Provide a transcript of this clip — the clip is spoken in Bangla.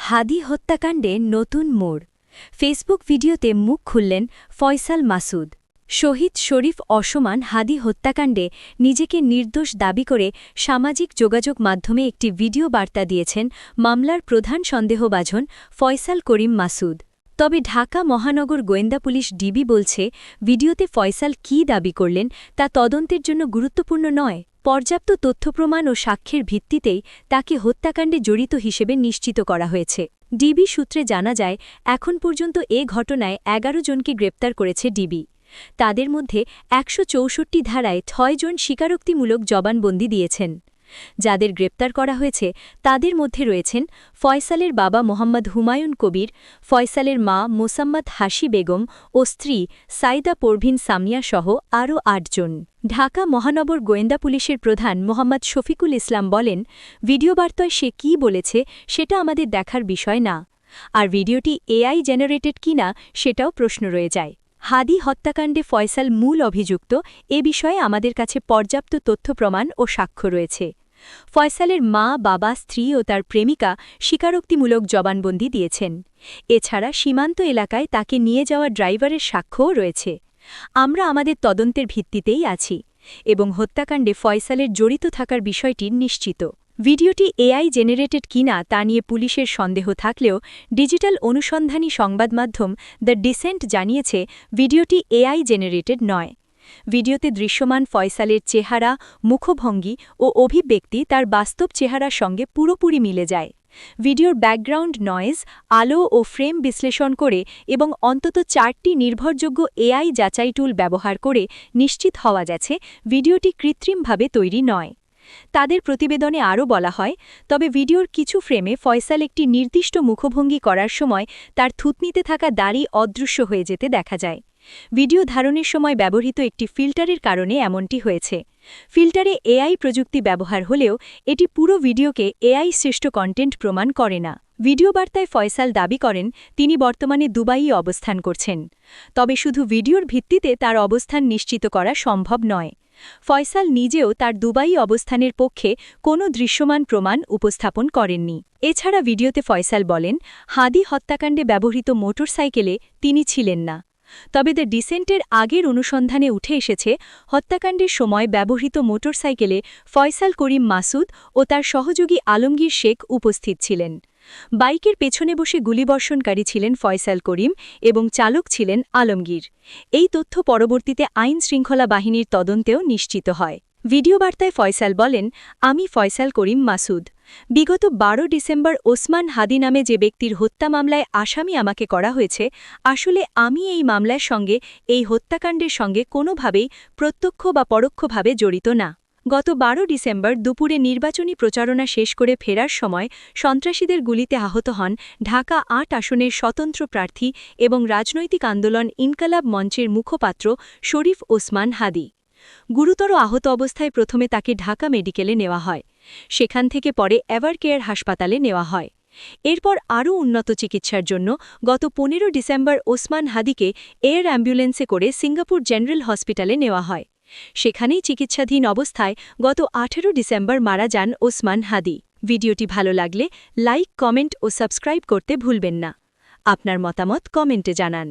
হাদি হত্যাকাণ্ডে নতুন মোড়। ফেসবুক ভিডিওতে মুখ খুললেন ফয়সাল মাসুদ। শহীদ শরীফ অসমান হাদি হত্যাকাণ্ডে নিজেকে নির্দোষ দাবি করে সামাজিক যোগাযোগ মাধ্যমে একটি ভিডিও বার্তা দিয়েছেন মামলার প্রধান সন্দেহভাজন ফয়সাল করিম মাসুদ। তবে ঢাকা মহানগর গোয়েন্দা পুলিশ ডিবি বলছে, ভিডিওতে ফয়সাল কী দাবি করলেন তা তদন্তের জন্য গুরুত্বপূর্ণ নয়। পর্যাপ্ত তথ্যপ্রমাণ ও সাক্ষ্যের ভিত্তিতেই তাকে হত্যাকাণ্ডে জড়িত হিসেবে নিশ্চিত করা হয়েছে। ডিবি সূত্রে জানা যায়, এখন পর্যন্ত এ ঘটনায় ১১ জনকে গ্রেপ্তার করেছে ডিবি। তাদের মধ্যে ১৬৪ ধারায় ৬ জন স্বীকারোক্তিমূলক জবানবন্দি দিয়েছেন। যাদের গ্রেপ্তার করা হয়েছে তাদের মধ্যে রয়েছেন ফয়সালের বাবা মোহাম্মদ হুমায়ুন কবির, ফয়সালের মা মোসাম্মদ হাসি বেগম ও স্ত্রী সাইদা পরভিন সামিয়া সহ আরও ৮ জন। ঢাকা মহানগর গোয়েন্দা পুলিশের প্রধান মোহাম্মদ শফিকুল ইসলাম বলেন, ভিডিও বার্তায় সে কী বলেছে সেটা আমাদের দেখার বিষয় না, আর ভিডিওটি এআই জেনারেটেড কিনা সেটাও প্রশ্ন রয়ে যায়। হাদি হত্যাকাণ্ডে ফয়সাল মূল অভিযুক্ত, এ বিষয়ে আমাদের কাছে পর্যাপ্ত তথ্যপ্রমাণ ও সাক্ষ্য রয়েছে। ফয়সালের মা, বাবা, স্ত্রী ও তার প্রেমিকা স্বীকারোক্তিমূলক জবানবন্দি দিয়েছেন। এছাড়া সীমান্ত এলাকায় তাকে নিয়ে যাওয়া ড্রাইভারের সাক্ষ্যও রয়েছে। আমরা আমাদের তদন্তের ভিত্তিতেই আছি এবং হত্যাকাণ্ডে ফয়সালের জড়িত থাকার বিষয়টি নিশ্চিত। ভিডিওটি এআই জেনারেটেড কিনা তা নিয়ে পুলিশের সন্দেহ থাকলেও ডিজিটাল অনুসন্ধানী সংবাদমাধ্যম দ্য ডিসেন্ট জানিয়েছে, ভিডিওটি এআই জেনারেটেড নয়। ভিডিওতে দৃশ্যমান ফয়সালের চেহারা, মুখভঙ্গি ও অভিব্যক্তি তার বাস্তব চেহারার সঙ্গে পুরোপুরি মিলে যায়। ভিডিওর ব্যাকগ্রাউন্ড নয়েজ, আলো ও ফ্রেম বিশ্লেষণ করে এবং অন্তত 4টি নির্ভরযোগ্য এআই যাচাই টুল ব্যবহার করে নিশ্চিত হওয়া গেছে ভিডিওটি কৃত্রিমভাবে তৈরি নয়। তাদের প্রতিবেদনে আরও বলা হয়, তবে ভিডিওর কিছু ফ্রেমে ফয়সাল একটি নির্দিষ্ট মুখভঙ্গি করার সময় তার থুতনিতে থাকা দাড়ি অদৃশ্য হয়ে যেতে দেখা যায়। ভিডিও ধারণের সময় ব্যবহৃত একটি ফিল্টারের কারণে এমনটি হয়েছে। ফিল্টারে এআই প্রযুক্তি ব্যবহার হলেও এটি পুরো ভিডিওকে এআই সৃষ্ট কন্টেন্ট প্রমাণ করে না। ভিডিও বার্তায় ফয়সাল দাবি করেন তিনি বর্তমানে দুবাইয়ে অবস্থান করছেন, তবে শুধু ভিডিওর ভিত্তিতে তার অবস্থান নিশ্চিত করা সম্ভব নয়। ফয়সাল নিজেও তার দুবাই অবস্থানের পক্ষে কোনো দৃশ্যমান প্রমাণ উপস্থাপন করেননি। এছাড়া ভিডিওতে ফয়সাল বলেন, হাদি হত্যাকাণ্ডে ব্যবহৃত মোটরসাইকেলে তিনি ছিলেন না। তবে দ্য ডিসেন্টের আগের অনুসন্ধানে উঠে এসেছে, হত্যাকাণ্ডের সময় ব্যবহৃত মোটরসাইকেলে ফয়সাল করিম মাসুদ ও তার সহযোগী আলমগীর শেখ উপস্থিত ছিলেন। বাইকের পেছনে বসে গুলিবর্ষণকারী ছিলেন ফয়সাল করিম এবং চালক ছিলেন আলমগীর। এই তথ্য পরবর্তীতে আইন শৃঙ্খলা বাহিনীর তদন্তেও নিশ্চিত হয়। ভিডিও বার্তায় ফয়সাল বলেন, আমি ফয়সাল করিম মাসুদ। বিগত ১২ ডিসেম্বর ওসমান হাদি নামে যে ব্যক্তির হত্যা মামলায় আসামি আমাকে করা হয়েছে, আসলে আমি এই মামলার সঙ্গে, এই হত্যাকাণ্ডের সঙ্গে কোনোভাবেই প্রত্যক্ষ বা পরোক্ষভাবে জড়িত না। গত ১২ ডিসেম্বর দুপুরে নির্বাচনী প্রচারণা শেষ করে ফেরার সময় সন্ত্রাসীদের গুলিতে আহত হন ঢাকা ৮ আসনের স্বতন্ত্র প্রার্থী এবং রাজনৈতিক আন্দোলন ইনকালাব মঞ্চের মুখপাত্র শরীফ ওসমান হাদি। গুরুতর আহত অবস্থায় প্রথমে তাকে ঢাকা মেডিকেলে নেওয়া হয়, সেখান থেকে পরে এভারকেয়ার হাসপাতালে নেওয়া হয়। এরপর আরও উন্নত চিকিৎসার জন্য গত ১৫ ডিসেম্বর ওসমান হাদিকে এয়ার অ্যাম্বুলেন্সে করে সিঙ্গাপুর জেনারেল হসপিটালে নেওয়া হয়। সেখানেই চিকিৎসাধীন অবস্থায় গত ১৮ ডিসেম্বর মারা যান ওসমান হাদি। ভিডিওটি ভালো লাগলে লাইক, কমেন্ট ও সাবস্ক্রাইব করতে ভুলবেন না। আপনার মতামত কমেন্টে জানান।